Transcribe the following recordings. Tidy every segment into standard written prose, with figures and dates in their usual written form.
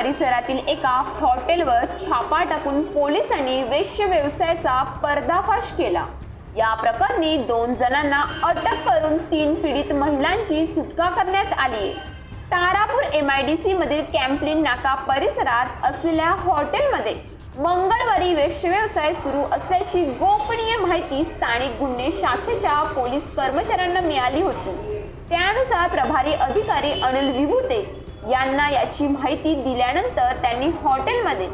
परिसरातील एका हॉटेलवर छापा टाकून पोलिसांनी वेश्या व्यवसायाचा पर्दाफाश केला। या प्रकरणी 2 जणांना अटक करून 3 पीडित महिलांची सुटका करण्यात आली आहे। तारापूर MIDC मधील कॅम्पलिन नाका परिसरात असलेल्या हॉटेलमध्ये मंगळवारी वेश्या व्यवसाय सुरू असल्याची गोपनीय माहिती स्थानिक गुन्हे शाखेच्या पोलीस कर्मचाऱ्यांना मिळाली होती। त्यानुसार प्रभारी अधिकारी अनिल विभूते यांना याची माहिती दिल्यानंतर त्यांनी हॉटेलमध्ये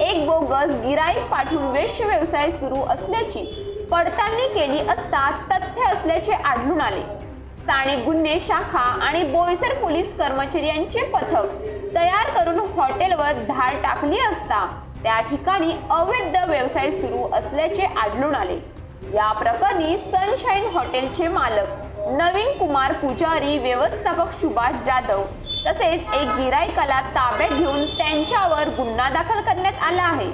एक बोगस गिराईक पाठवून वेश्या व्यवसाय सुरू असल्याची पडताळणी केली असता तथ्य असल्याचे आढळून आले। स्थानिक गुन्हे शाखा आणि बोईसर पोलीस कर्मचारी यांचे पथक तयार करून हॉटेलवर धाड टाकली असता त्या ठिकाणी अवैध व्यवसाय सुरू असल्याचे आढळून आले। या प्रकरणी सनशाईन हॉटेलचे मालक नवीन कुमार पुजारी, व्यवस्थापक सुभाष जाधव तसेच एक गिराईकाला ताब्यात घेऊन त्यांच्यावर गुन्हा दाखल करण्यात आला आहे।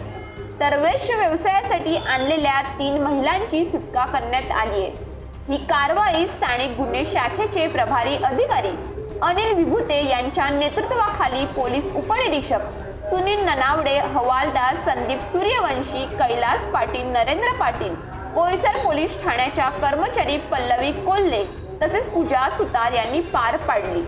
तर वेश्या व्यवसायासाठी आणलेल्या 3 महिलांची सुटका करण्यात आली आहे। ही कारवाई स्थानिक गुन्हे शाखेचे प्रभारी अधिकारी अनिल विभूते यांच्या नेतृत्वाखाली पोलीस उपनिरीक्षक सुनील ननावडे, हवालदार संदीप सूर्यवंशी, कैलास पाटील, नरेंद्र पाटील, बोईसर पोलीस ठाण्याच्या कर्मचारी पल्लवी कोल्हे तसेच पूजा सुतार यांनी पार पाडली।